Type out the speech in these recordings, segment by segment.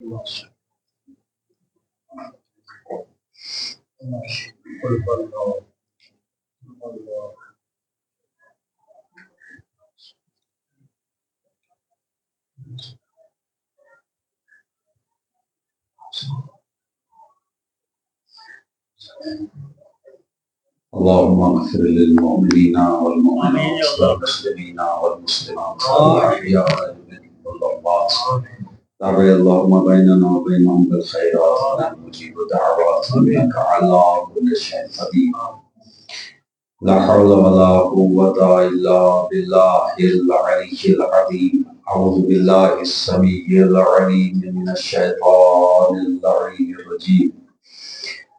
اللهم اغفر للمؤمنين والمؤمنات والمسلمين والمسلمات والأحياء منهم والأموات. تابع اللهم بيننا وبينهم بالخيرات إنك مجيب دعوات إنك على كل شيء قدير. لا حول ولا قوة إلا بالله العلي العظيم. أعوذ بالله السميع العليم من الشيطان اللعين الرجيم.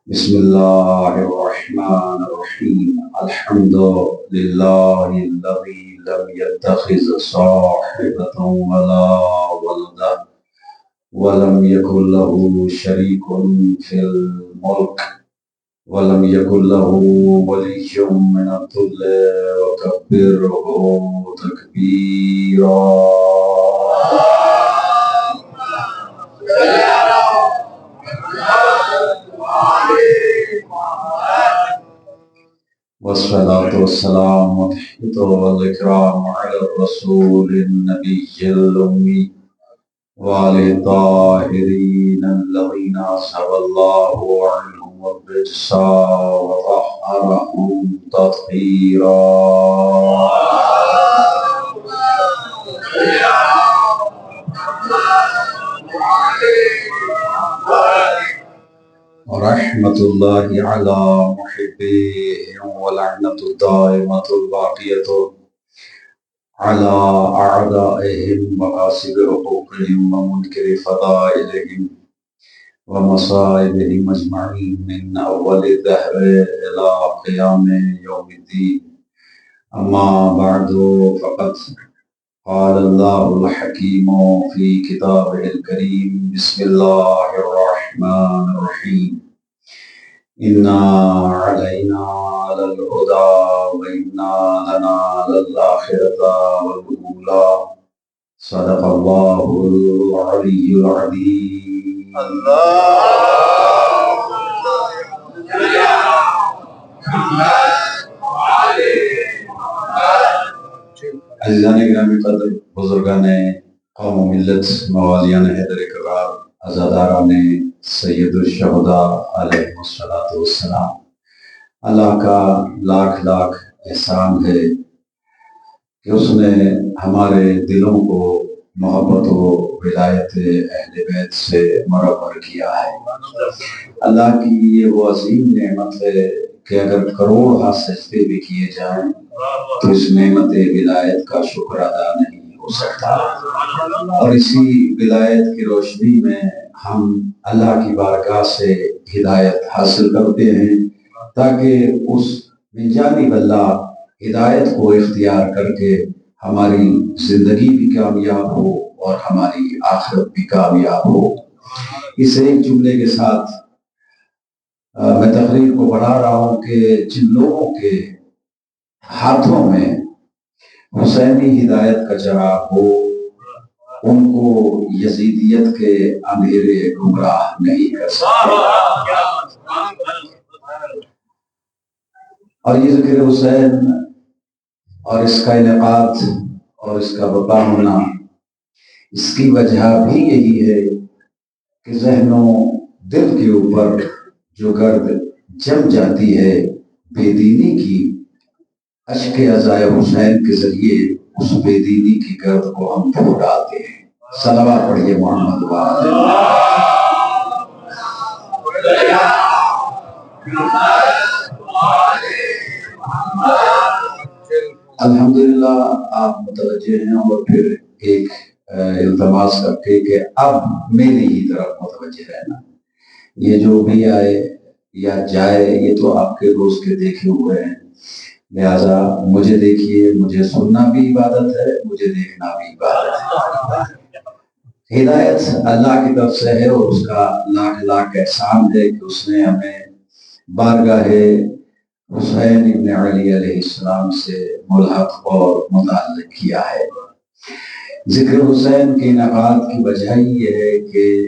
بسم الله الرحمن الرحيم. الحمد لله الذي لم يتخذ صاحبة ولا ولدا ولم يكن له شريك في الملك ولم يكن له ولي من الذل وكبره تكبيرا. والصلاة والسلام والإكرام على الرسول النبي الأمي وآله الطاهرين الذين أذهب الله عنهم الرجس وطهرهم تطهيرا. ورحمة الله على محبيهم ولعنة الدائمة الباقية على أعدائهم وغاصب حقوقهم ومنكر فضائلهم ومصائبهم أجمعين من أول الدهر إلى قيام يوم الدين. أما بعد فقد قال الله الحكيم في كتابه الكريم. بسم الله الرحمن الرحيم. إنا علينا للهدى وإنا لنا للآخرة والأولى. صدق الله العلي العظيم. عزیزان گرامی قدر، بزرگان قوم و ملت، موالیان حیدر کرار، عزاداران سید الشہداء علیہ السلام، اللہ کا لاکھ لاکھ احسان ہے کہ اس نے ہمارے دلوں کو محبت و ولایت اہل بیت سے مربر کیا ہے۔ اللہ کی یہ وہ عظیم نعمت ہے کہ اگر کروڑ ہاتھ سجدے بھی کیے جائیں تو اس نعمت ولایت کا شکر ادا نہیں ہو سکتا۔ اور اسی ولایت کی روشنی میں ہم اللہ کی بارگاہ سے ہدایت حاصل کرتے ہیں تاکہ اس من جانب اللہ ہدایت کو اختیار کر کے ہماری زندگی بھی کامیاب ہو اور ہماری آخرت بھی کامیاب ہو۔ اس ایک جملے کے ساتھ میں تقریر کو بڑھا رہا ہوں کہ جن لوگوں کے ہاتھوں میں حسینی ہدایت کا چراغ ہو ان کو یزیدیت کے اندھیرے گمراہ نہیں کر سکتے۔ اور یہ ذکر حسین اور اس کا انعقاد اور اس کا برپا ہونا، اس کی وجہ بھی یہی ہے کہ ذہن و دل کے اوپر جو گرد جم جاتی ہے بے دینی کی، اشک عزائے حسین کے ذریعے اس بے دینی کی گرد کو ہم دھو ڈالتے ہیں۔ صلوات پڑھیے محمد وآلہ۔ الحمدللہ آپ متوجہ ہیں اور پھر ایک التماس کر کے کہ اب میری ہی طرف متوجہ رہنا۔ یہ جو بھی آئے یا جائے یہ تو آپ کے روز کے دیکھے ہوئے ہیں، لہذا مجھے دیکھیے، مجھے سننا بھی عبادت ہے، مجھے دیکھنا بھی عبادت ہے۔ ہدایت اللہ کی طرف سے ہے اور اس کا لاکھ لاکھ احسان ہے کہ اس نے ہمیں بارگاہ حسین ابن علی علیہ السلام سے ملحق اور متعلق کیا ہے۔ ذکر حسین کے انعقاد کی وجہ یہ ہے کہ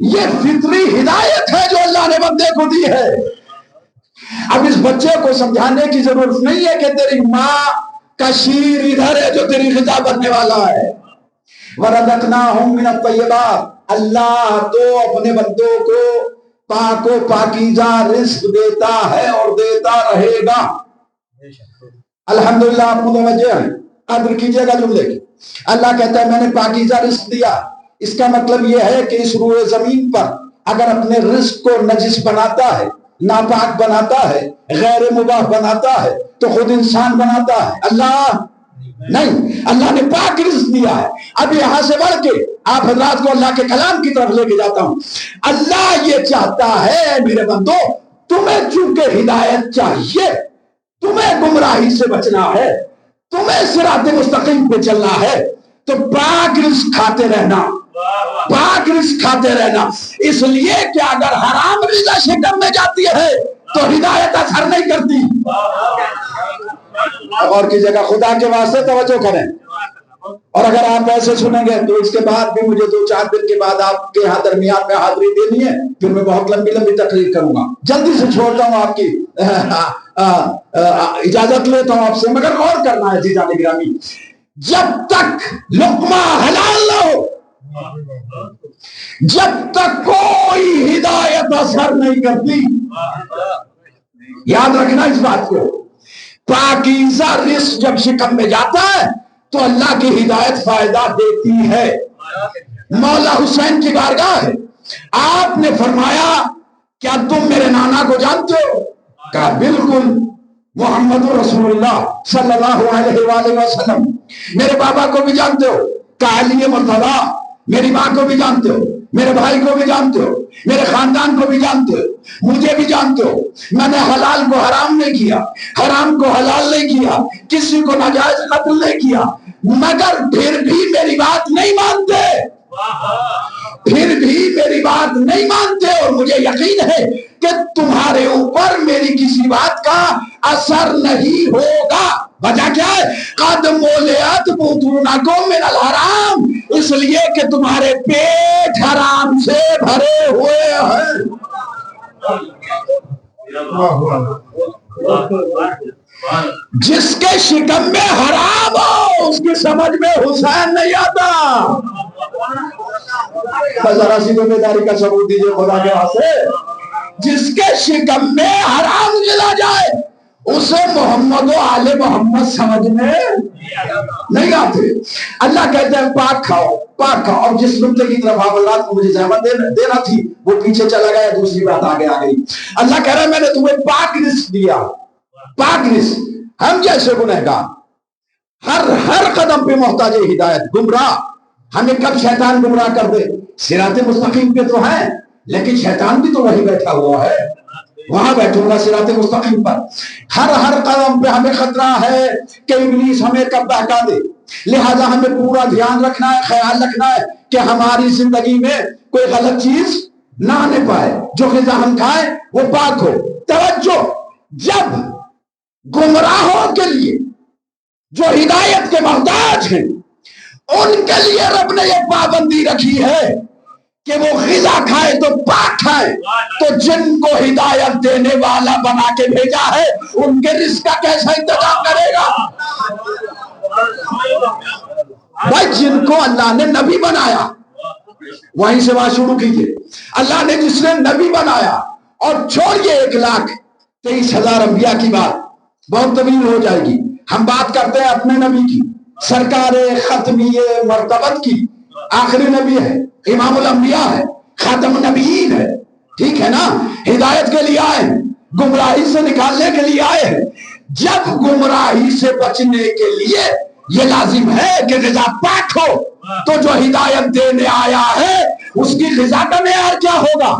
یہ فطری ہدایت ہے جو اللہ نے بندے کو دی ہے. اب اس بچے کو سمجھانے کی ضرورت نہیں ہے کہ تیری ماں کا شیر ادھر ہے جو تیری غذا بننے والا ہے. وَرَزَقْنَاهُم مِّنَ الطَّيِّبَاتِ. اللہ تو اپنے بندوں کو پاک و پاکیزہ رزق دیتا ہے اور دیتا رہے گا. الحمدللہ آپ متوجہ ہیں؟ قدر کیجئے گا جملے کی. اللہ کہتا ہے میں نے پاکیزہ رزق دیا. اس کا مطلب یہ ہے کہ اس روئے زمین پر اگر اپنے رزق کو نجس بناتا ہے، ناپاک بناتا ہے، غیر مباح بناتا ہے تو خود انسان بناتا ہے، اللہ نہیں. اللہ نے پاک رزق دیا ہے. اب یہاں سے بڑھ کے آپ حضرات کو اللہ کے کلام کی طرف لے کے جاتا ہوں. اللہ یہ چاہتا ہے میرے بندو، تمہیں چونکہ ہدایت چاہیے، تمہیں گمراہی سے بچنا ہے، تمہیں صراط مستقیم پہ چلنا ہے، تو پاک رزق کھاتے رہنا، پاک رزق کھاتے رہنا. اس لیے کہ اگر حرام رزق شکم میں جاتی ہے تو ہدایت اثر نہیں کرتی. اور کی جگہ خدا کے واسطے توجہ کریں. اور اگر آپ ایسے سنیں گے تو اس کے بعد بھی مجھے 2-4 دن کے بعد آپ کے یہاں درمیان میں حاضری دینی ہے، پھر میں بہت لمبی تقریر کروں گا. جلدی سے چھوڑتا ہوں، آپ کی اجازت لیتا ہوں آپ سے، مگر غور کرنا ہے عزیزان گرامی. جب تک لقمہ حلال نہ ہو، جب تک کوئی ہدایت اثر نہیں کرتی. یاد رکھنا اس بات کو. پاکیزہ رزق جب شکم میں جاتا ہے تو اللہ کی ہدایت فائدہ دیتی ہے. مولا حسین کی بارگاہ ہے، آپ نے فرمایا کیا تم میرے نانا کو جانتے ہو؟ کہا بالکل، محمد رسول اللہ صلی اللہ علیہ وآلہ وسلم. میرے بابا کو بھی جانتے ہو؟ کہا علی مرتضیٰ. میری ماں کو بھی جانتے ہو؟ میرے بھائی کو بھی جانتے ہو؟ میرے خاندان کو بھی جانتے ہو؟ مجھے بھی جانتے ہو؟ میں نے حلال کو حرام نہیں کیا، حرام کو حلال نہیں کیا، کسی کو ناجائز قتل نہیں کیا، مگر پھر بھی میری بات نہیں مانتے، پھر بھی میری بات نہیں مانتے. اور مجھے یقین ہے کہ تمہارے اوپر میری کسی بات کا اثر نہیں ہوگا. وجہ کیا ہے؟ قد مولیت بطونکم من الحرام، اس لیے کہ تمہارے پیٹ حرام سے بھرے ہوئے ہیں. جس کے شکم میں حرام ہو اس کی سمجھ میں حسین نہیں آتا. ذرا سی بیداری کا ثبوت دیجیے خدا کے واسطے. جس کے شکم میں حرام ملا جائے اسے محمد و آل محمد سمجھ میں نہیں آتے. اللہ کہتے ہیں پاک کھاؤ، پاک کھاؤ. اور جس نقطے کی طرف آپ اللہ کو مجھے زحمت دینا تھی وہ پیچھے چلا گیا، دوسری بات آگے آ گئی. اللہ کہہ رہا ہے میں نے تمہیں پاک رزق دیا، پاک رزق. ہم جیسے گنہگار ہر قدم پہ محتاج ہدایت، گمراہ. ہمیں کب شیطان گمراہ کر دے؟ صراط مستقیم پہ تو ہیں لیکن شیطان بھی تو وہی بیٹھا ہوا ہے، وہاں بیٹھوں گا صراط مستقیم پر. ہر قدم پہ ہمیں خطرہ ہے کہ ابلیس ہمیں کب بہکا دے. لہذا ہمیں پورا دھیان رکھنا ہے، خیال رکھنا ہے کہ ہماری زندگی میں کوئی غلط چیز نہ آنے پائے، جو غذا ہم کھائیں وہ پاک ہو. توجہ، جب گمراہوں کے لیے جو ہدایت کے محتاج ہیں ان کے لیے رب نے یہ پابندی رکھی ہے کہ وہ غذا کھائے تو پاک کھائے، تو جن کو ہدایت دینے والا بنا کے بھیجا ہے ان کے رزق کا کیسا انتظام کرے گا؟ بھائی جن کو اللہ نے نبی بنایا، وہیں سے بات شروع کیجئے. اللہ نے جس نے نبی بنایا، اور چھوڑیے 1,23,000 انبیاء کی بات بہت طویل ہو جائے گی. ہم بات کرتے ہیں اپنے نبی کی، سرکار ختمی مرتبت کی. آخری نبی ہے، امام الانبیاء ہے، خاتم النبیین ہے، ٹھیک ہے نا؟ ہدایت کے لیے آئے ہیں، گمراہی سے نکالنے کے لیے آئے ہیں. جب گمراہی سے بچنے کے لیے یہ لازم ہے کہ غذا پاک ہو، تو جو ہدایت دینے آیا ہے اس کی غذا کا معیار کیا ہوگا؟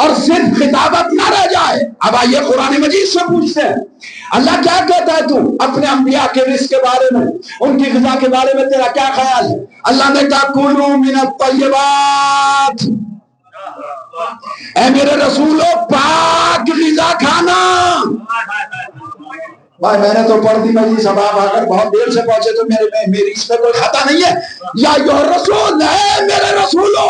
اور صرف خطابت نہ رہ جائے. اب آئیے قرآن مجید سے پوچھتے ہیں اللہ کیا کہتا ہے تو اپنے انبیاء کے رزق کے بارے میں، ان کی غذا کے بارے میں تیرا کیا خیال ہے؟ اللہ نے کہا کلوا من الطیبات، اے میرے رسولو پاک غذا کھانا. بھائی میں نے تو پڑھ دی مجید سب، آپ اگر بہت دیر سے پہنچے تو میری اس میں کوئی خطا نہیں ہے. یا ایھا الرسول، اے میرے رسولو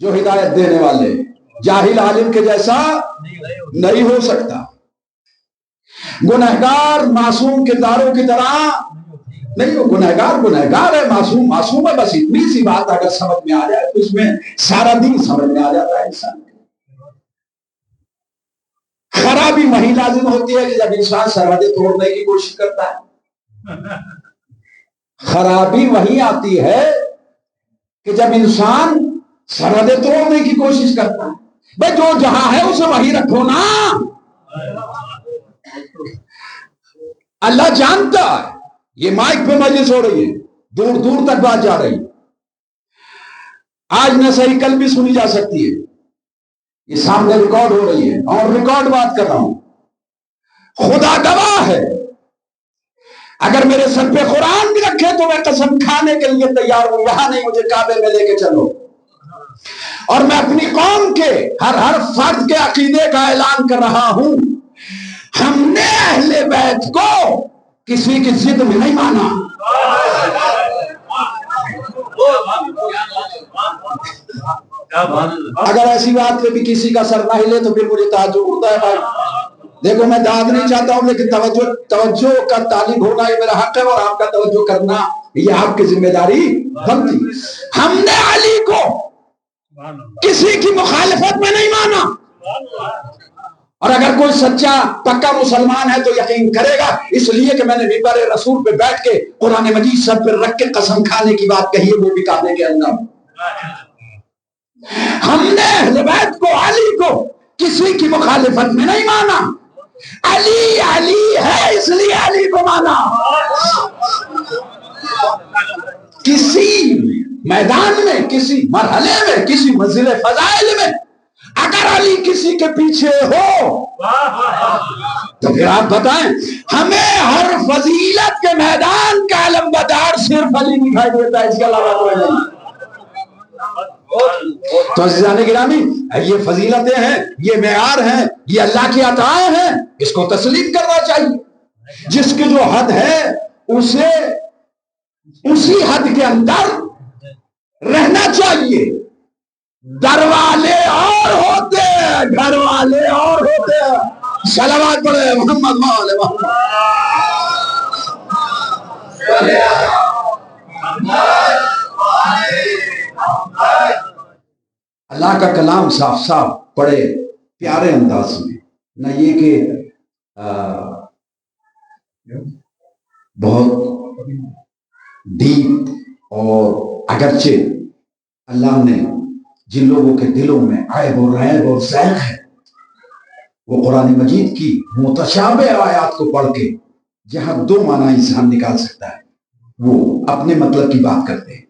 جو ہدایت دینے والے، جاہل عالم کے جیسا نہیں ہو سکتا، گنہگار معصوم کرداروں کی طرح نہیں ہو، گنہگار ہے، معصوم ہے، بس اتنی سی بات اگر سمجھ میں آ جائے تو اس میں سارا دن سمجھ میں آ جاتا ہے انسان۔ خرابی وہی لازم ہوتی ہے کہ جب انسان سرحدیں توڑنے کی کوشش کرتا ہے، خرابی وہی آتی ہے کہ جب انسان سرحدیں توڑنے کی کوشش کرتا ہے۔ بھائی جو جہاں ہے اسے وہی رکھو نا، اللہ جانتا ہے۔ یہ مائک پہ مجلس ہو رہی ہے، دور دور تک بات جا رہی ہے، آج نہ صحیح کل بھی سنی جا سکتی ہے، یہ سامنے ریکارڈ ہو رہی ہے اور ریکارڈ بات کر رہا ہوں۔ خدا گواہ ہے، اگر میرے سر پہ قرآن بھی رکھے تو میں قسم کھانے کے لیے تیار ہوں، یہاں نہیں مجھے کعبے میں لے کے چلو، اور میں اپنی قوم کے ہر فرد کے عقیدے کا اعلان کر رہا ہوں، ہم نے اہل بیت کو کسی کی ضد میں نہیں مانا۔ اگر ایسی بات پہ بھی کسی کا سر نہ ہلے تو پھر مجھے تعجب ہوتا ہے۔ بھائی دیکھو، میں داد نہیں چاہتا ہوں، لیکن توجہ کا طالب ہونا یہ میرا حق ہے، اور آپ کا توجہ کرنا یہ آپ کی ذمہ داری بنتی۔ ہم نے علی کو کسی کی مخالفت میں نہیں مانا، اور اگر کوئی سچا پکا مسلمان ہے تو یقین کرے گا، اس لیے کہ میں نے ممبر رسول پہ بیٹھ کے قرآن مجید سر پہ رکھ کے قسم کھانے کی بات کہی ہے، وہ بھی کعبے کے اندر۔ ہم نے اہل بیت کو، علی کو کسی کی مخالفت میں نہیں مانا، علی علی ہے اس لیے علی کو مانا۔ کسی میدان میں، کسی مرحلے میں، کسی منزل فضائل میں اگر علی کسی کے پیچھے ہو تو پھر آپ بتائیں، ہمیں ہر فضیلت کے میدان کا علمبردار صرف علی دکھائی دیتا ہے، اس کے علاوہ کوئی نہیں۔ تو عزیزان گرامی، یہ فضیلتیں ہیں، یہ معیار ہیں، یہ اللہ کی عطائیں ہیں، اس کو تسلیم کرنا چاہیے۔ جس کی جو حد ہے اسے اسی حد کے اندر رہنا چاہیے۔ در والے اور ہوتے ہیں، گھر والے اور ہوتے ہیں۔ صلوات پڑھے محمد مولا محمد۔ اللہ کا کلام صاف صاف پڑھے، پیارے انداز میں، نہ یہ کہ بہت ڈیپ۔ اور اگرچہ اللہ نے جن لوگوں کے دلوں میں عیب اور ریب اور زیغ ہے، وہ قرآن مجید کی متشابہ آیات کو پڑھ کے جہاں دو معنی انسان نکال سکتا ہے وہ اپنے مطلب کی بات کرتے ہیں،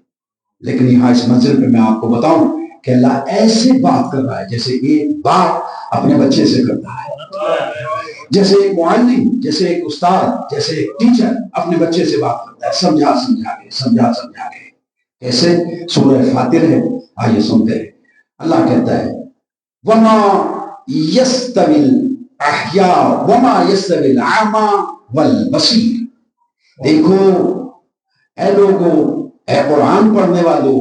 لیکن یہاں اس منزل پہ میں آپ کو بتاؤں کہ اللہ ایسے بات کر رہا ہے جیسے ایک باپ اپنے بچے سے کرتا ہے، جیسے ایک معلم، جیسے ایک استاد، جیسے ایک ٹیچر اپنے بچے سے بات کرتا ہے، سمجھا سمجھا کے۔ کیسے؟ سورہ فاتر ہے، آئیے سنتے ہیں۔ اللہ کہتا ہے وما يستوي الاحياء وما يستوي الاعمى والبصير۔ دیکھو اے لوگوں، اے قرآن پڑھنے والوں،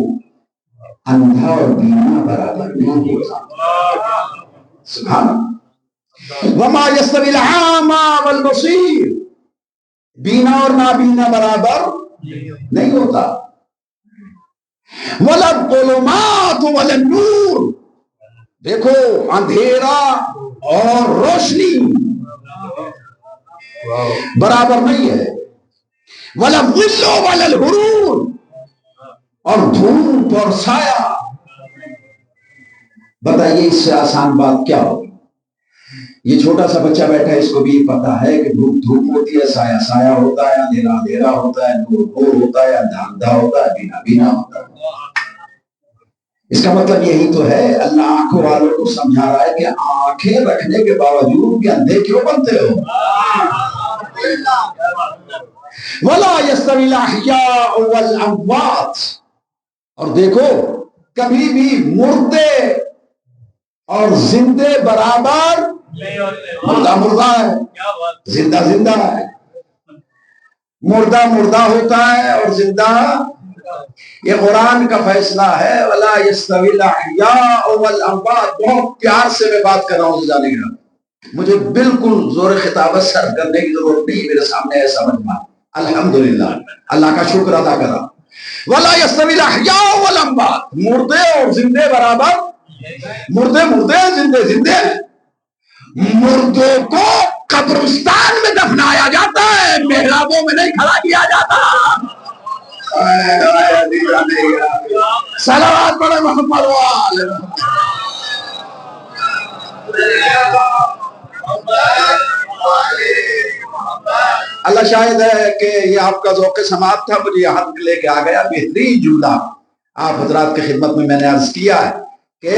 اندھا اور بینا برابر نہیں ہوتا۔ سبحان اللہ۔ وما يستوي الاعمى والبصير، بینا اور نابینا برابر نہیں ہوتا۔ ولا الظلمات ولا النور، دیکھو اندھیرا اور روشنی برابر نہیں ہے۔ ولا الظل ولا الحرور، اور دھوپ اور سایہ۔ بتائیے اس سے آسان بات کیا ہوگی؟ یہ چھوٹا سا بچہ بیٹھا ہے، اس کو بھی پتا ہے کہ دھوپ دھوپ ہوتی ہے، سایہ سایہ ہوتا ہے، اندھیرا اندھیرا ہوتا ہے، نور نور ہوتا ہے، اندھا اندھا ہوتا ہے، بینا بینا ہوتا ہے۔ اس کا مطلب یہی تو ہے، اللہ آنکھوں والوں کو سمجھا رہا ہے کہ آنکھیں رکھنے کے باوجود بھی اندھے کیوں بنتے ہو؟ وَلَا يَسْتَوِي الْأَحْيَاءُ وَالْأَمْوَاتُ، اور دیکھو کبھی بھی مردے اور زندے برابر، مردہ مردہ ہے، زندہ زندہ ہے، مردہ مردہ ہوتا ہے اور زندہ یہ قرآن کا فیصلہ ہے وَلَا يَسْتَوِي الْأَحْيَاءُ وَالْأَمْوَاتُ. بہت پیار سے میں بات کر رہا ہوں جانے گا، مجھے بالکل زور خطابت صرف کرنے کی ضرورت نہیں، میرے سامنے ہے سمجھ میں. الحمدللہ، اللہ کا شکر ادا کرا. وَلَا يَسْتَوِي الْأَحْيَاءُ وَالْأَمْوَاتُ. مردے اور زندے برابر، مردے مردے ہیں، زندے زندے ہیں. مردوں کو قبرستان میں دفنایا جاتا ہے، محرابوں میں نہیں کھڑا کیا جاتا. صلوات پڑھے محمد والے. اللہ شاہد ہے کہ یہ آپ کا ذوق سماعت تھا، مجھے یہاں لے کے آ گیا. بہترین جملہ آپ حضرات کی خدمت میں نے عرض کیا ہے کہ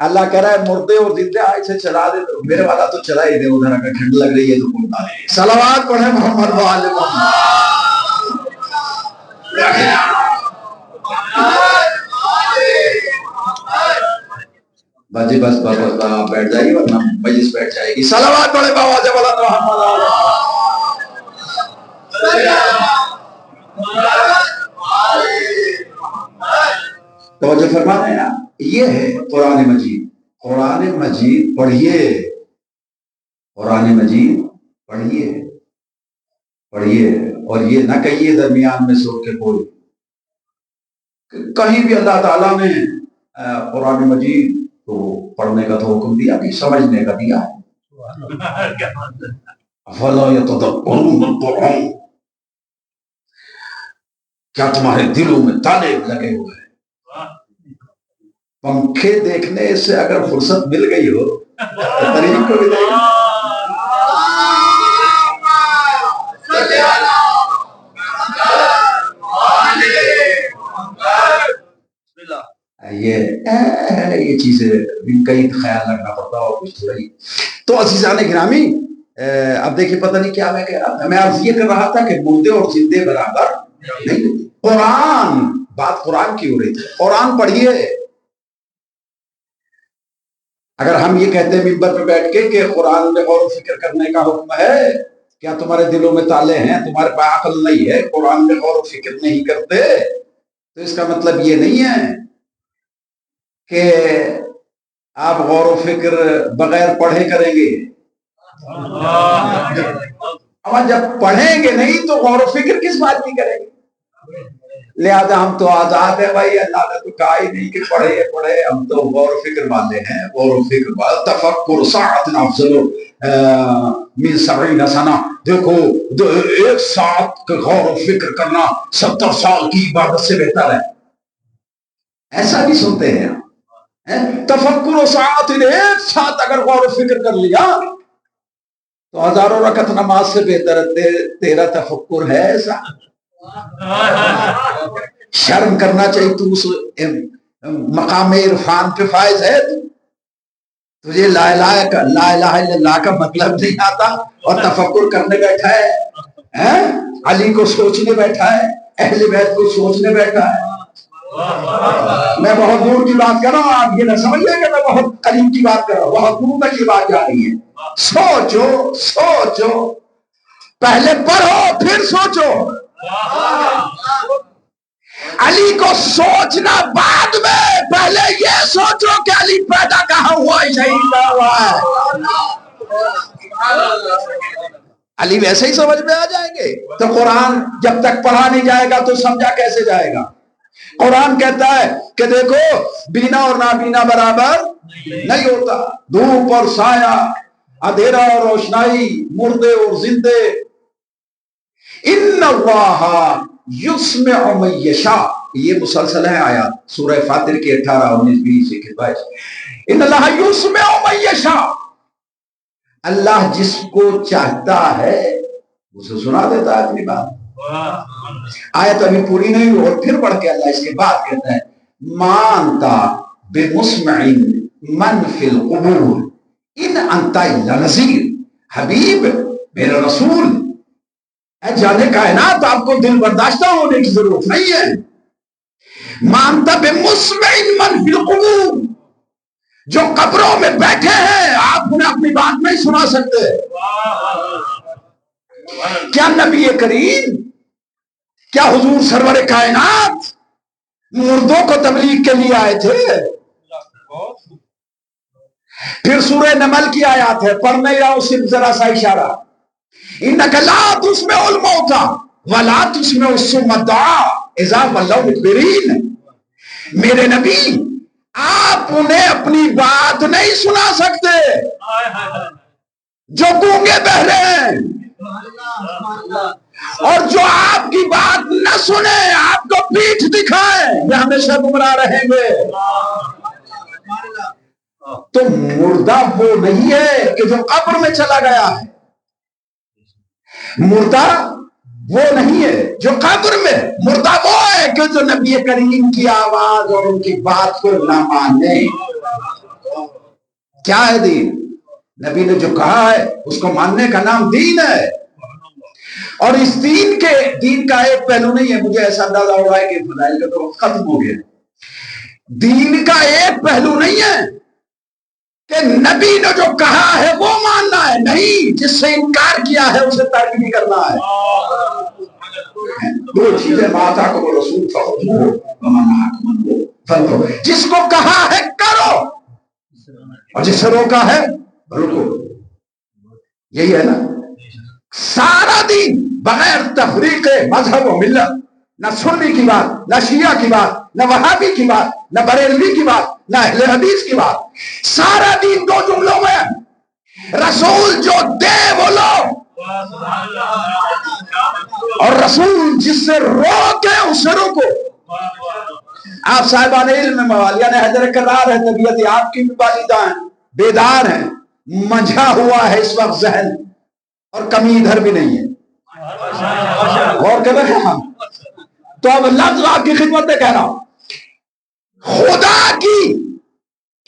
اللہ کہہ رہا ہے مردے اور زندے اسے چلا دے. تو میرے والا تو چلا ہی دے، ادھر اگر ٹھنڈ لگ رہی ہے تو کوئی بات نہیں. صلوات پڑھے محمد والے محمد. بس جی بس آپ بیٹھ جائیے ورنہ مجلس بیٹھ جائے گی. صلوات پڑھے بابا جب اللہ محمد. توجہ فرما رہے ہیں. یہ ہے قرآن مجید. قرآن مجید پڑھیے، قرآن مجید پڑھیے پڑھیے. اور یہ نہ کہیے درمیان میں سو کے کوئی کہیں بھی اللہ تعالیٰ نے قرآن مجید تو پڑھنے کا تو حکم دیا نہیں، سمجھنے کا دیا ہے. افلا یتدبرون القرآن. کیا تمہارے دلوں میں تالے لگے ہوئے ہیں؟ پنکھے دیکھنے سے اگر فرصت مل گئی ہو تو طریق کو بھی دیکھ. یہ چیزیں ان کا ہی خیال رکھنا پڑتا ہو کچھ تھوڑا ہی. تو عزیزان گرامی، اب دیکھیں پتہ نہیں کیا میں کہہ رہا تھا. میں عرض یہ کر رہا تھا کہ مردے اور زندے برابر نہیں. قرآن، بات قرآن کی ہو رہی تھی. قرآن پڑھیے. اگر ہم یہ کہتے ہیں ممبر پہ بیٹھ کے کہ قرآن میں غور و فکر کرنے کا حکم ہے، کیا تمہارے دلوں میں تالے ہیں، تمہارے پاس عقل نہیں ہے، قرآن میں غور و فکر نہیں کرتے، تو اس کا مطلب یہ نہیں ہے کہ آپ غور و فکر بغیر پڑھے کریں گے. اب جب پڑھیں گے نہیں تو غور و فکر کس بات کی کریں گے؟ لہذا ہم تو آزاد ہیں بھائی. اللہ نے تو کہا ہی نہیں کہ پڑھے پڑھے، ہم تو غور و فکر والے ہیں. غور و فکر تفکر ساعت افضل من 70 سنہ. دیکھو 1 ساعت کا غور و فکر کرنا 70 سال کی عبادت سے بہتر ہے. ایسا بھی سنتے ہیں. تفکر و ساعت، 1 ساعت اگر غور و فکر کر لیا تو ہزاروں رکعت نماز سے بہتر ہے. تیرا تفکر ہے ایسا؟ شرم کرنا چاہیے. تو اس مقام عرفان پہ فائز ہے. تجھے لا الہ الا اللہ کا مطلب نہیں آتا اور تفکر کرنے بیٹھا ہے. علی کو سوچنے بیٹھا ہے، اہل بیت کو سوچنے بیٹھا ہے. میں بہت دور کی بات کر رہا ہوں، آپ یہ نہ سمجھ لیں کہ میں بہت قریب کی بات کر رہا ہوں. بہت دور تک یہ بات جا رہی ہے. سوچو سوچو، پہلے پڑھو پھر سوچو. علی کو سوچنا بعد میں، پہلے یہ سوچو کہ علی پیدا کہاں ہوا ہے، شہید کہاں ہوا ہے. علی ویسے ہی سمجھ میں آ جائیں گے. تو قرآن جب تک پڑھا نہیں جائے گا تو سمجھا کیسے جائے گا؟ قرآن کہتا ہے کہ دیکھو بینا اور نابینا برابر نہیں ہوتا. دھوپ اور سایہ، اندھیرا اور روشنائی، مردے اور زندے. ان اللہ یسمع من یشاء. یہ مسلسل ہے آیات سورہ فاطر کی 18 19 20 21 22. ان اللہ یسمع من یشاء. اللہ جس کو چاہتا ہے اسے سنا دیتا ہے اپنی بات. آیت ابھی پوری نہیں ہوئی اور پھر پڑھ کے اللہ اس کے بعد کہتا ہے مانتا بمسمع من فی القبور ان انت الا نذیر. حبیب میرے رسول، اے جانے کائنات، آپ کو دل برداشتہ ہونے کی ضرورت نہیں ہے. مانتا بمسمع من فی القبور، جو قبروں میں بیٹھے ہیں آپ انہیں اپنی بات نہیں سنا سکتے. کیا نبی کریم کیا حضور سرور کائنات مردوں کو تبلیغ کے لیے آئے تھے؟ پھر سورہ نمل کی آیات ہے، پڑھنے جاؤ صرف ذرا سا اشارہ، انک لا تسمع الموتى ولا تسمع الصم الدعاء اذا ولوا مدبرین۔ میرے نبی آپ انہیں اپنی بات نہیں سنا سکتے جو گونگے بہرے ہیں، اور جو آپ کی بات نہ سنے، آپ کو پیٹھ دکھائے، یہ ہمیشہ گمراہ رہیں گے۔ تو مردہ وہ نہیں ہے کہ جو قبر میں چلا گیا ہے، مردہ وہ نہیں ہے جو قبر میں، مردہ وہ ہے کہ جو نبی کریم کی آواز اور ان کی بات کو نہ مانے۔ کیا ہے دین؟ نبی نے جو کہا ہے اس کو ماننے کا نام دین ہے۔ اور اس دین کا ایک پہلو نہیں ہے، مجھے ایسا اندازہ ہو رہا ہے کہ فضائل کا تو وقت ختم ہو گیا۔ دین کا ایک پہلو نہیں ہے کہ نبی نے جو کہا ہے وہ ماننا ہے، نہیں، جس سے انکار کیا ہے اسے ترک بھی کرنا ہے۔ دو چیزیں، ماتا کو رسول جس کو کہا ہے کرو اور جس سے روکا ہے رکو، یہی ہے نا۔ سارا دین بغیر تفریق مذہب و ملت، نہ سنی کی بات، نہ شیعہ کی بات، نہ وہابی کی بات، نہ بریلوی کی بات، نہ اہل حدیث کی بات، سارا دین دو جملوں میں، رسول جو دے وہ لو، اور رسول جس سے روکے اس سے روکو۔ آپ صاحبان علم موالیان حیدر کرار ہے، طبیعت آپ کی بھی بالیدہ ہیں، بیدار ہیں، منجھا ہوا ہے اس وقت ذہن، اور کمی ادھر بھی نہیں ہے، غور کر رہے ہیں ہم۔ تو اب لفظ آپ کی خدمت میں کہہ رہا ہوں، خدا کی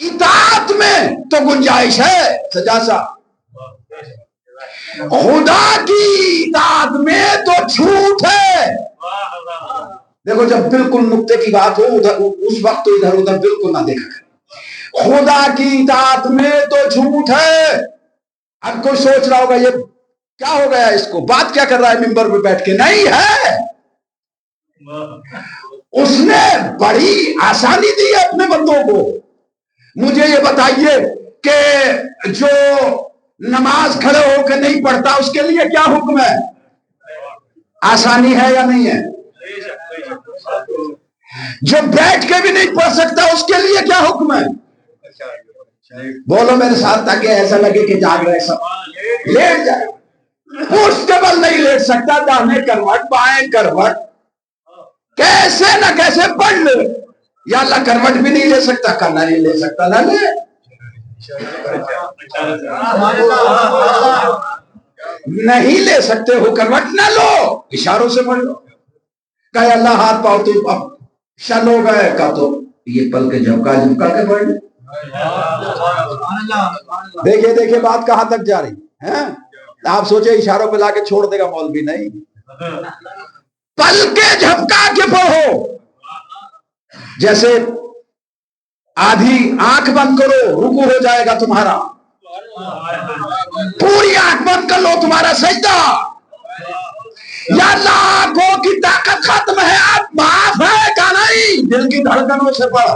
اطاعت میں تو گنجائش ہے، سجاسا خدا کی اطاعت میں تو چھوٹ ہے۔ دیکھو جب بالکل نقطے کی بات ہو اس وقت تو ادھر ادھر بالکل نہ دیکھا کریں۔ خدا کی اطاعت میں تو جھوٹ ہے۔ اب کوئی سوچ رہا ہوگا یہ کیا ہو گیا، اس کو بات کیا کر رہا ہے ممبر پہ بیٹھ کے؟ نہیں ہے، اس نے بڑی آسانی دی ہے اپنے بندوں کو۔ مجھے یہ بتائیے کہ جو نماز کھڑے ہو کے نہیں پڑھتا اس کے لیے کیا حکم ہے؟ آسانی ہے یا نہیں ہے؟ جو بیٹھ کے بھی نہیں پڑھ سکتا اس کے لیے کیا حکم ہے؟ بولو میرے ساتھ تاکہ ایسا لگے کہ جاگ رہے سب۔ لیٹ جائے، پوسٹیبل نہیں لیٹ سکتا، داہنے کروٹ بائیں کروٹ، کیسے نہ کیسے پڑھ لے، یا اللہ کروٹ بھی نہیں لے سکتا، کرنا نہیں لے سکتا، نہ لے۔ نہیں لے سکتے ہو کروٹ، نہ لو، اشاروں سے پڑھ لو۔ کہے اللہ ہاتھ پاؤ تو اب شل ہو گئے، کا تو یہ پل کے جھپکا جھپکا کے پڑھ لو۔ دیکھیے دیکھیے بات کہاں تک جا رہی ہے۔ آپ سوچے اشاروں پہ لا کے چھوڑ دے گا مولوی، نہیں، پل کے جھپکا کے پڑھو۔ جیسے آدھی آنکھ بند کرو رکوع ہو جائے گا تمہارا، پوری آنکھ بند کر لو تمہارا سجدہ۔ یا اللہ آنکھوں کی طاقت ختم ہے، اب معاف ہے کا نہیں، دل کی دھڑکنوں سے پڑھ۔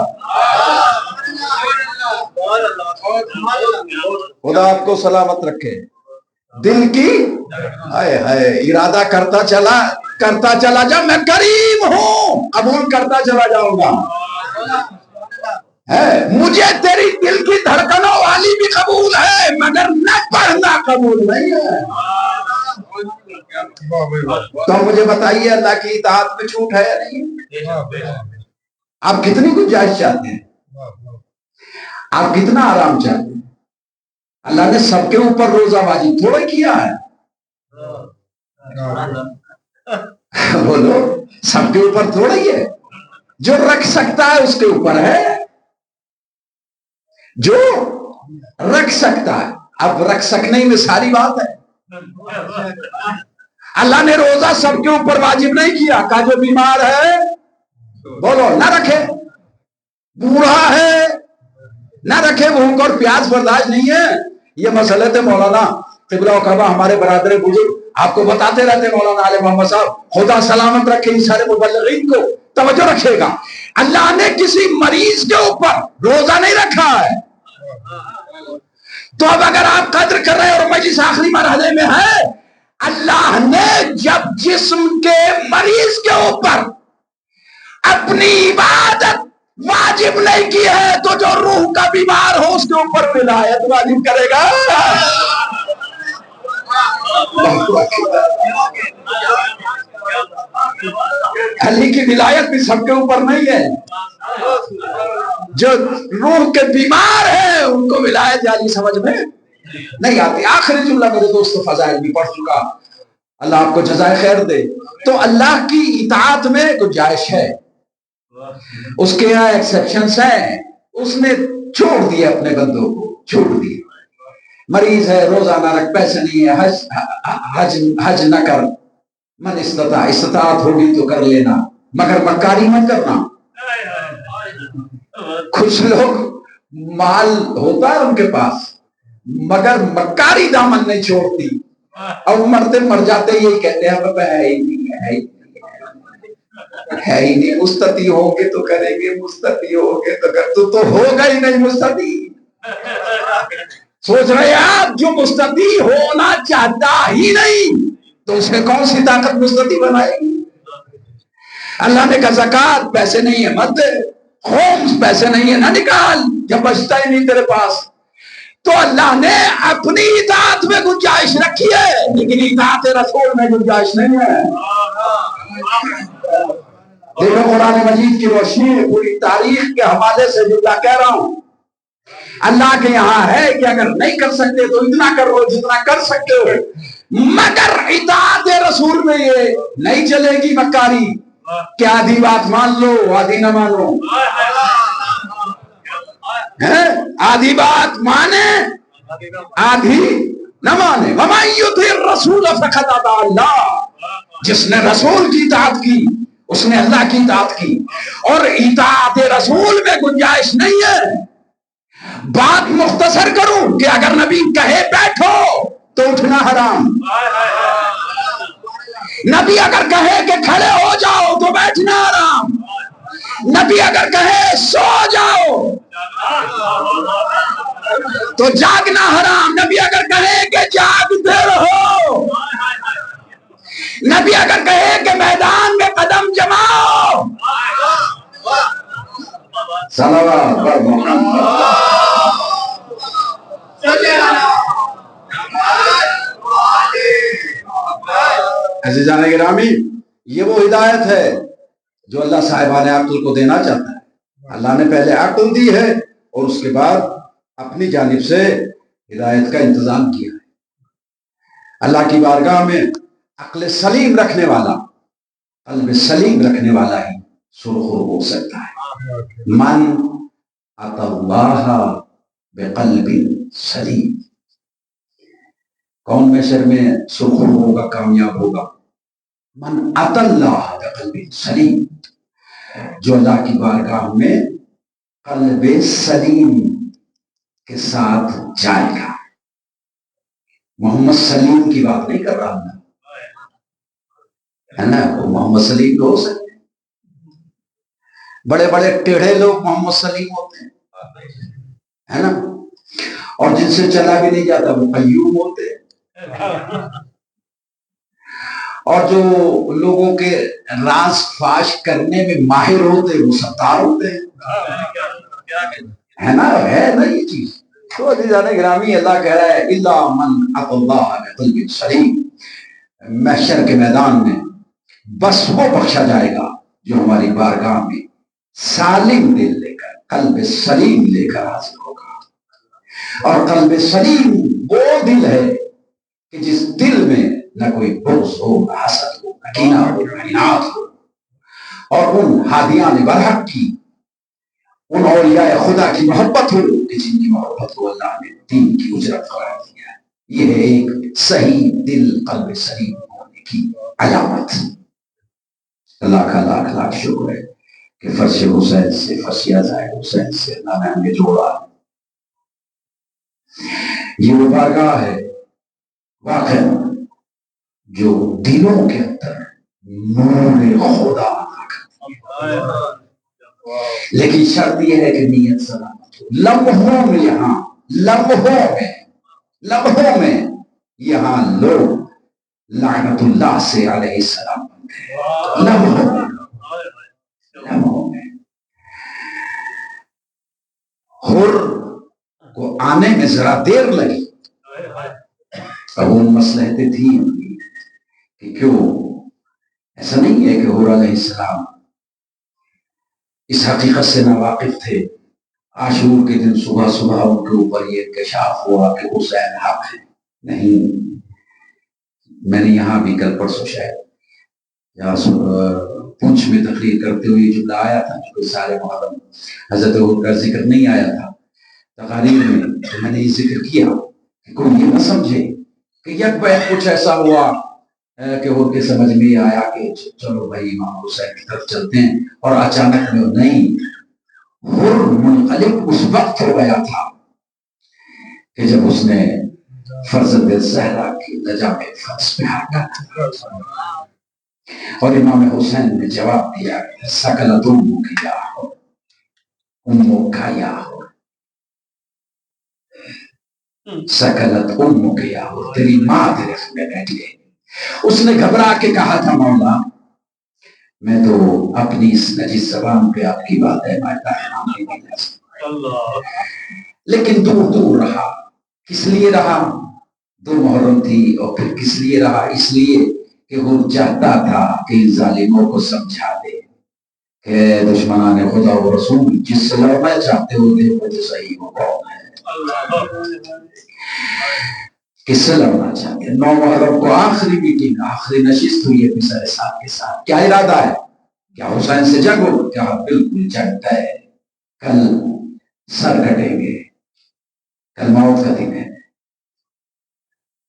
خدا آپ کو سلامت رکھے۔ دل کی ہائے ہائے ارادہ کرتا چلا جا، میں کریم ہوں، قبول کرتا چلا جاؤں گا۔ مجھے تیری دل کی دھڑکنوں والی بھی قبول ہے، مگر نہ پڑھنا قبول نہیں ہے۔ تو مجھے بتائیے اللہ کی اطاعت میں چھوٹ ہے یا نہیں؟ آپ کتنی گنجائش چاہتے ہیں؟ آپ کتنا آرام چاہتے ہیں؟ اللہ نے سب کے اوپر روزہ واجب تھوڑا کیا ہے، بولو، سب کے اوپر تھوڑا ہی ہے۔ جو رکھ سکتا ہے اس کے اوپر ہے، جو رکھ سکتا ہے۔ اب رکھ سکنے میں ساری بات ہے۔ اللہ نے روزہ سب کے اوپر واجب نہیں کیا، کہا جو بیمار ہے بولو نہ رکھے، بوڑھا ہے نہ رکھے، بھوک اور پیاس برداشت نہیں ہے۔ یہ مسئلے تھے مولانا قبلہ و کعبہ ہمارے برادر بزرگ آپ کو بتاتے رہتے مولانا علی محمد صاحب، خدا سلامت رکھے ان سارے مبلغین کو، توجہ رکھے گا، اللہ نے کسی مریض کے اوپر روزہ نہیں رکھا ہے. تو اب اگر آپ قدر کر رہے ہیں اور مجلس آخری مرحلے میں ہے، اللہ نے جب جسم کے مریض کے اوپر اپنی عبادت واجب نہیں کی ہے تو جو روح کا بیمار ہو اس کے اوپر ولایت واجب کرے گا. علی کی ولایت بھی سب کے اوپر نہیں ہے، جو روح کے بیمار ہیں ان کو ولایت علی سمجھ میں نہیں آتی. آخری جملہ میرے دوست فضائل بھی پڑھ چکا، اللہ آپ کو جزائے خیر دے. تو اللہ کی اطاعت میں گنجائش ہے، اس کے یہاں ایکسپشنز ہیں، اس نے چھوڑ دیا اپنے بندوں کو، چھوڑ دیا. مریض ہے روزہ نہ رکھ، پیسے نہیں ہے حج نہ کر، من استطاعت ہوگی تو کر لینا مگر مکاری مت کرنا. کچھ لوگ مال ہوتا ہے ان کے پاس مگر مکاری دامن نہیں چھوڑتی، اور مرتے مر جاتے یہی کہتے ہیں ہے ہی نہیں، مستطیع ہوں گے تو کریں گے، مستطیع ہوں گے تو کر، تو ہوگا ہی نہیں مستطیع. سوچ رہے آپ جو مستطیع ہونا چاہتا ہی نہیں تو اس میں کون سی طاقت مستطیع بنائے گی؟ اللہ نے کہا زکات پیسے نہیں ہے مت دے، خمس پیسے نہیں ہے نہ نکال جب بچتا ہی نہیں تیرے پاس. تو اللہ نے اپنی اطاعت میں گنجائش رکھی ہے لیکن اطاعت رسول میں گنجائش نہیں ہے. دیکھو قرآن مجید کی روشنی میں پوری تاریخ کے حوالے سے جو کہہ رہا ہوں، اللہ کے یہاں ہے کہ اگر نہیں کر سکتے تو اتنا کرو جتنا کر سکتے ہو، مگر اطاعت رسول میں یہ نہیں چلے گی مکاری کہ آدھی بات مان لو آدھی نہ مانو. آدھی بات مانے آدھی نہ مانے. وَمَن يُطِعِ الرَّسُولَ فَقَدْ أَطَاعَ اللَّهَ، جس نے رسول کی اطاعت کی اس نے اللہ کی اطاعت کی. اور اطاعت رسول میں گنجائش نہیں ہے. بات مختصر کروں کہ اگر نبی کہے بیٹھو تو اٹھنا حرام، نبی اگر کہے کہ کھڑے ہو جاؤ تو بیٹھنا حرام، نبی اگر کہے سو جاؤ تو جاگنا حرام، نبی اگر کہے کہ جاگتے رہو، نبی اگر کہے کہ میدان میں قدم جماؤ. صلوات پر محمد. عزیزان گرامی، یہ وہ ہدایت ہے جو اللہ صاحبان عقل کو دینا چاہتا ہے. اللہ نے پہلے عقل دی ہے اور اس کے بعد اپنی جانب سے ہدایت کا انتظام کیا ہے. اللہ کی بارگاہ میں عقل سلیم رکھنے والا، قلب سلیم رکھنے والا ہی سرخرو ہو سکتا ہے. من اتی اللہ بقلب سلیم، کون مشر میں سرخرو ہوگا، کامیاب ہوگا؟ من اتی اللہ بقلب سلیم، جو اللہ کی بارگاہ میں قلب سلیم کے ساتھ جائے گا. محمد سلیم کی بات نہیں کر رہا ہے نا، وہ محمد سلیم ہو سکتے، بڑے بڑے ٹیڑھے لوگ محمد سلیم ہوتے ہیں ہے نا، اور جن سے چلا بھی نہیں جاتا وہ قیوم ہوتے ہیں، اور جو لوگوں کے راز فاش کرنے میں ماہر ہوتے وہ ستار ہوتے ہیں، ہے نا، ہے نا یہ چیز. تو عزیزان گرامی، اللہ کہہ رہا ہے الا من اتی اللہ بقلب سلیم، محشر کے میدان میں بس وہ بخشا جائے گا جو ہماری بارگاہ میں سالم دل لے کر، قلب سلیم لے کر حاضر ہوگا. اور قلب سلیم وہ دل ہے کہ جس دل میں نہ کوئی بغض ہو، نہ حسد ہو، نہ کینہ ہو، نہ اناد ہو، اور ان ہادیان برحق کی، ان اولیاء خدا کی محبت ہو کہ جن کی محبت کو اللہ نے دین کی اجرت قرار دیا ہے. یہ ہے ایک صحیح دل قلب سلیم ہونے کی علامت. اللہ کا لاکھ لاکھ شکر ہے کہ فرش حسین سے، فرشیہ زائد حسین سے اللہ نے ہمیں جوڑا. یہ وہ بارگاہ ہے واقعی جو دلوں کے اندر نور خدا لیکن شرط یہ ہے کہ نیت سلامت ہو. لمحوں میں یہاں لمحوں میں یہاں لوگ لعنت اللہ سے علیہ السلام بن گئے. لمحوں میں حر کو آنے میں ذرا دیر لگی. اب وہ مصلحتیں تھیں کہ کیوں ایسا نہیں ہے کہ حر علیہ السلام اس حقیقت سے ناواقف تھے. عاشور کے دن صبح صبح ان کے اوپر یہ انکشاف ہوا کہ حسین حق ہے. نہیں، میں نے یہاں بھی کل پرسوں شاید پونچھ میں تقریر کرتے ہوئے یہ جملہ آیا تھا کہ سارے محرم حضرت حر کا ذکر نہیں آیا تھا تقاریر میں. تو میں نے یہ ذکر کیا کہ کوئی یہ نہ سمجھے کہ یک بیک کچھ ایسا ہوا کہ حر کے سمجھ میں آیا کہ چلو بھائی امام حسین کی طرف چلتے ہیں اور اچانک میں نہیں. حر منقلب اس وقت ہو گیا تھا کہ جب اس نے فرزند زہرا کی نجام فرض پہ آگا اور امام حسین نے جواب دیا سکلت امک یا ہو امک یا ہو سکلت امک یا ہو تیری ماں تیرے میں بیٹھی ہے. اس نے گھبرا کے کہا تھا مولا میں تو اپنی اس نجس زبان پہ آپ کی بات ہے لیکن دور دور رہا. کس لیے رہا؟ 2 محرم تھی. اور پھر کس لیے رہا؟ اس لیے کہ وہ چاہتا تھا کہ ان ظالموں کو سمجھا دے کہ دشمنان خدا و رسول جس سے لڑنا چاہتے ہو دیکھو تو صحیح وہ کون ہے، کس سے لڑنا چاہتے ہیں. 9 محرم کو آخری میٹنگ آخری نشست ہوئی ہے مصر صاحب کے ساتھ. کیا ارادہ ہے؟ کیا حسین سے جنگ ہو؟ کیا بالکل جنگ ہے. کل سر کٹیں گے، کل موت کا دن ہے.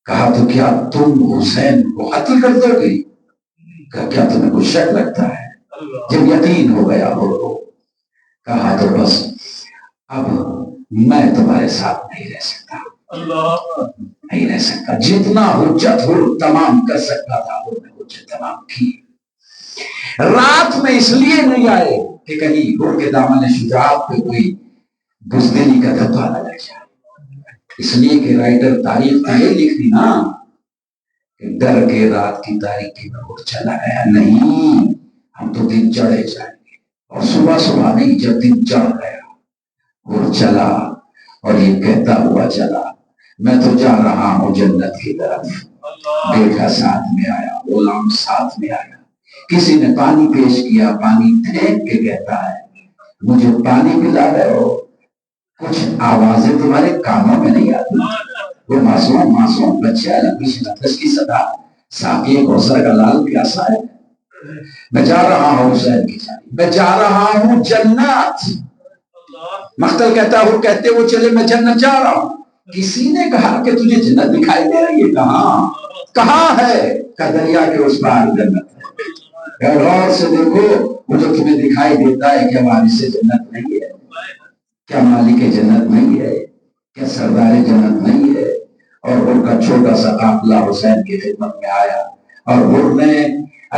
کہا تو کیا تم حسین کو قتل کر دو گے؟ کہا کیا تمہیں کچھ شک لگتا ہے؟ جب یقین ہو گیا ہو کہا تو بس اب میں تمہارے ساتھ نہیں رہ سکتا، نہیں رہ سکتا. جتنا حجت حر تمام کر سکتا تھا وہ نے حجت تمام کی. رات میں اس لیے نہیں آئے کہ کہیں حر کے دامن شجاعت پہ کوئی بزدلی کا دھبا نہ لگ جائے. اس لیے کہ رائٹر تاریخ یہ لکھتی نا کہ ڈر کے رات کی تاریخی میں حر چلا گیا. نہیں، ہم تو دن چڑھے جائیں گے. اور صبح صبح نہیں، جب دن چڑھ گیا حر چلا اور یہ کہتا ہوا چلا میں تو جا رہا ہوں جنت کی طرف. بیٹا ساتھ میں آیا، غلام ساتھ میں آیا. کسی نے پانی پیش کیا، پانی پھینک کے کہتا ہے مجھے پانی پلا رہے ہو، کچھ آوازیں تمہارے کانوں میں نہیں آتی؟ وہ معصوم بچہ لمبی نفس کی صدا ساقی کوثر کا لال پیاسا ہے. میں جا رہا ہوں حسین کی جانب، میں جا رہا ہوں جنت. مقتل کہتا ہے وہ کہتے وہ چلے میں جنت جا رہا ہوں. کسی نے کہا کہ تجھے جنت دکھائی دے رہی ہے؟ کہاں ہے؟ کہ دریا کے اس پار جنت ہے. غور سے دیکھو وہ جو تمہیں دکھائی دیتا ہے کیا وارث جنت نہیں ہے؟ کیا مالک جنت نہیں ہے؟ کیا سردار جنت نہیں ہے؟ اور ان کا چھوٹا سا قافلہ حسین کی خدمت میں آیا اور حر نے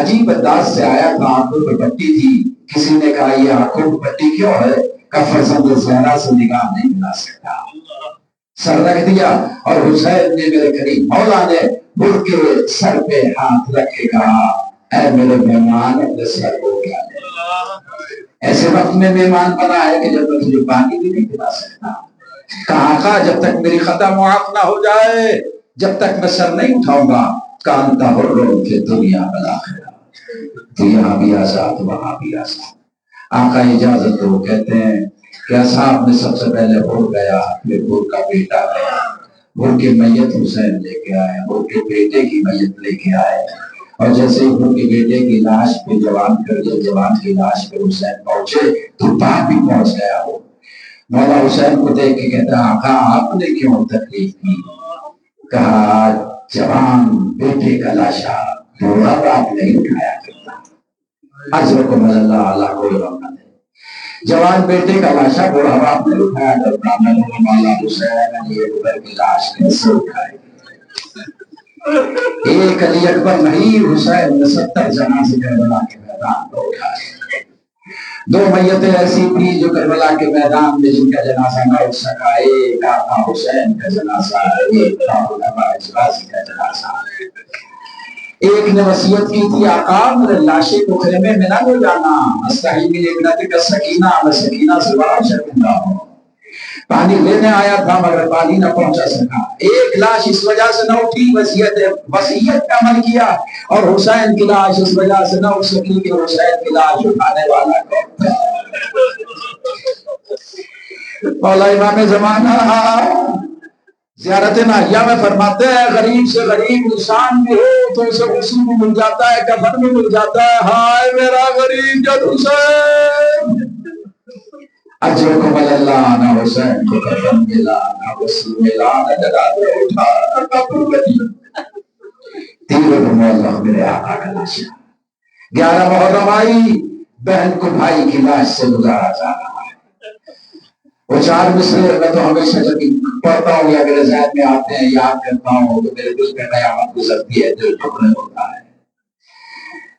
عجیب انداز سے آیا تھا. آنکھوں پہ پٹی تھی. کسی نے کہا یہ آنکھوں پہ پٹی کیوں ہے؟ کہ فرزند زہرا سے نگاہ نہیں ملا سکتا. سر رکھ دیا اور حسین نے میرے قریب مولا نے حر کے سر پہ ہاتھ رکھ کے کہا اے میرے مہمان اپنے سر کو کیا دے. ایسے وقت میں مہمان بنا ہے کہ جب میں تجھے پانی بھی نہیں پلا سکتا. کہا جب تک میری خطا معاف نہ ہو جائے جب تک میں سر نہیں اٹھاؤں گا کانتا ہو رو کہ دنیا بالآخرہ. تو یہاں بھی آزاد وہاں بھی آزاد. آقا اجازت دو. کہتے ہیں کہ اصحاب میں سب سے پہلے حر گیا، پھر حر کا بیٹا گیا. حر کی میت حسین لے کے آئے، حر کے بیٹے کی میت لے کے آئے. اور جیسے حر کے بیٹے کی لاش پہ جوان کی لاش پہ حسین پہنچے تو باپ بھی پہنچ گیا. ہو مولا حسین کو دیکھ کے کہتا آقا آپ نے کیوں تکلیف کی؟ کہا جوان بیٹے کا لاشا بوڑھا باپ نہیں اٹھایا کرتا. حضرت اللہ اللہ کو رحمت ہے. جوان بیٹے کا لاشا بوڑھا باپ نے اٹھایا کرتا. میں مولا حسین یہ کی لاش کیسے اٹھائے؟ ایک علی اکبر نہیں، حسین نے 70 جنازے کربلا کے میدان کو اٹھائے۔ دو میتیں ایسی تھی جو کربلا کے میدان میں جن کا جنازہ نہ اٹھ سکا، ایک آقا حسین کا جنازہ، ایک علماء اجلاس کا جنازہ۔ ایک نے وصیت کی تھی آقا میرے لاشے کو خیمے میں نہ لے جانا، استحی من ابنتک السکینہ، میں سکینہ سے بڑا شرمندہ ہوں۔ پانی لینے آیا تھا مگر پانی نہ پہنچا سکا۔ ایک لاش اس وجہ سے نہ اٹھی، وصیت کا عمل کیا، اور حسین کی لاش اس وجہ سے نہ اٹھ سکی کہ حسین کی لاش اٹھانے والا کون تھا؟ مولا امام زمانہ زیارت ناحیہ میں فرماتے ہیں غریب سے غریب انسان بھی ہو تو اسے غسل بھی مل جاتا ہے، کفن بھی مل جاتا ہے۔ ہائے میرا غریب جد حسین، اجرکم اللہ، نہ حسین کو کفن ملا، نہ غسل ملا، نہ جنازہ اٹھا، نہ قبر بنی۔ تیرے مولہ میرے آقا کا لاش۔ 11 محرم آئی، بہن کو بھائی کی لاش سے گزارا جا رہا ہے۔ وہ 4 مصرے میں تو ہمیشہ جب پڑھتا ہوں یا میرے ذہن میں آتے ہیں یاد کرتا ہوں تو میرے دل میں قیامت گزرتی ہے، دل ٹکڑے ہوتا ہے۔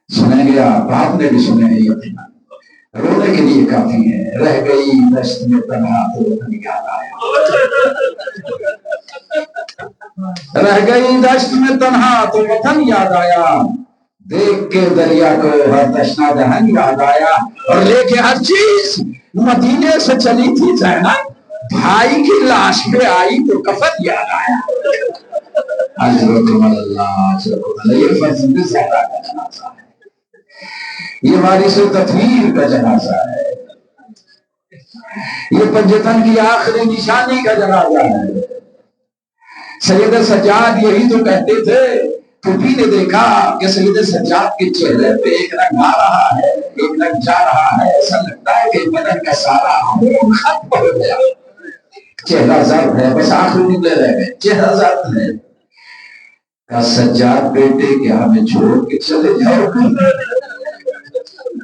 سنیں گے آپ، آپ نے بھی سنے ہیں یقیناً، رونے کے لیے کافی ہے۔ رہ گئی دشت میں تنہا تو وطن یاد آیا، رہ گئی دشت میں تنہا تو وطن یاد آیا، دیکھ کے دریا کو ہر تشنا دہن یاد آیا، اور لے کے ہر چیز مدینے سے چلی تھی زینب، بھائی کی لاش پہ آئی تو کفن یاد آیا۔ اجرکم اللہ، اجرکم اللہ۔ یہ فرزند زہرا کا جنازہ ہے، یہ وارث تطہیر کا جنازہ ہے، یہ پنجتن کی آخری نشانی کا جنازہ ہے۔ سید سجاد یہی تو کہتے تھے، پھوپھی نے دیکھا کہ سید سجاد کے چہرے پہ ایک رنگ آ رہا ہے، ایک رنگ جا رہا ہے، ایسا لگتا ہے کہ بدن کا سارا خون ختم ہو گیا، چہرہ زرد ہے، بس آنکھ نکلے رہ گئے، چہرہ زرد ہے۔ کہا سجاد بیٹے کیا ہمیں چھوڑ کے چلے جاؤ؟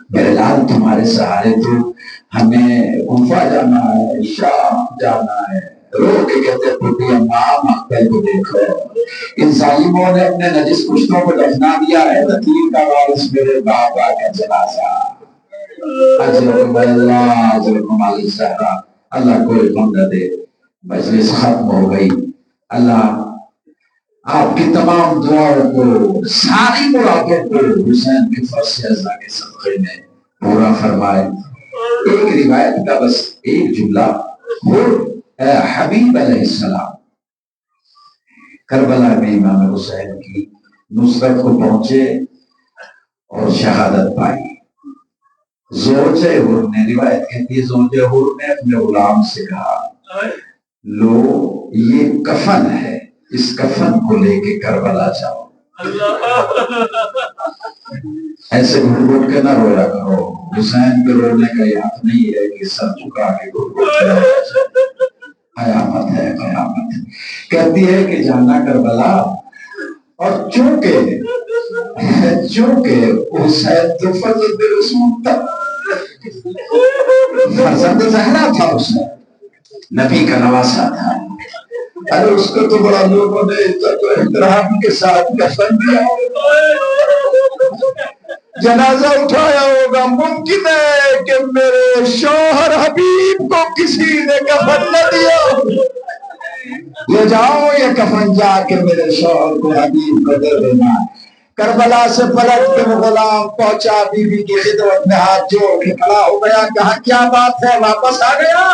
میرے لال تمہارے سہارے تو ہمیں کوفہ جانا ہے، شام جانا ہے۔ رو کے کہتے پھوپھی اماں مقتل کو دیکھو، ان ظالموں نے اپنے نجس پشتوں کو دفنا دیا ہے، تطہیر کا وارث میرے بابا کا جنازہ۔ اجرکم اللہ، اجرکم الزہرا۔ اللہ کوئی غم نہ دے، مجلس ختم ہو گئی۔ اللہ آپ کی تمام دعاؤں کو، ساری مرادوں کو حسین کے فرش اعزا کے صدقے میں پورا فرمائے۔ ایک روایت کا بس ایک جملہ، حبیب علیہ السلام کربلا میں امام حسین کی نصرت کو پہنچے اور شہادت پائی۔ زوجہ حر نے، روایت کہتی ہے زوجہ حر نے اپنے غلام سے کہا لو یہ کفن ہے، اس کفن کو لے کے کربلا جاؤ۔ ایسے گھٹ گھٹ کے نہ رویا کرو، حسین کے رونے کا یہ حق نہیں ہے کہ سر جھکا کے گھٹ گھٹ کے رویا جائے۔ قیامت ہے، قیامت ہے۔ کہتی ہے کہ جانا کربلا، اور چونکہ حسین تو فرزند رسول تھا، فرزند زہرا تھا، حسین نبی کا نواسا تھا، ارے اس کو تو بڑا لوگوں نے عزت و احترام کے ساتھ کفن دیا، جنازہ اٹھایا ہوگا۔ ممکن ہے کہ میرے شوہر حبیب کو کسی نے کفن نہ دیا، لے جاؤ یہ کفن جا کے میرے شوہر کو حبیب کو دے دینا۔ کربلا سے پلٹ کے وہ غلام پہنچا، بی بی کی خدمت میں ہاتھ جوڑ کے کھڑا ہو گیا، کہا کیا بات ہے، واپس آ گیا؟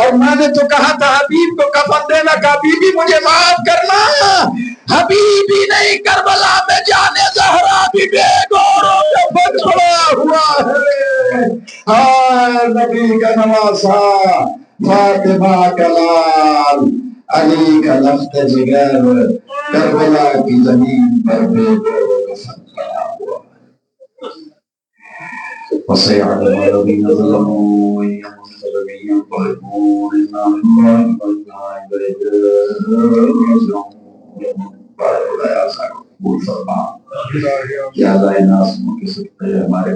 اور میں نے تو کہا تھا حبیب کو کفن دینا، کہا بی بی مجھے معاف کرنا، حبیب ہی نہیں کربلا میں جانے زہرا بھی بے گوروں کفن پڑا ہوا ہے۔ ہائے نبی کا نواسا، فاطمہ کا لال، علی کا لخت جگر، کربلا کی زمین پر بے گوروں کفن پڑا ہوا ہے۔ وَسَيَعْلَمُ الَّذِينَ ظَلَمُوا أَيَّ مُنقَلَبٍ يَنقَلِبُونَ إِلَىٰ اللَّهِ وَإِلَيْهِ رَجِعُونَ۔ قبول فرما یا اللہ ان آسموں کے صدقے ہمارے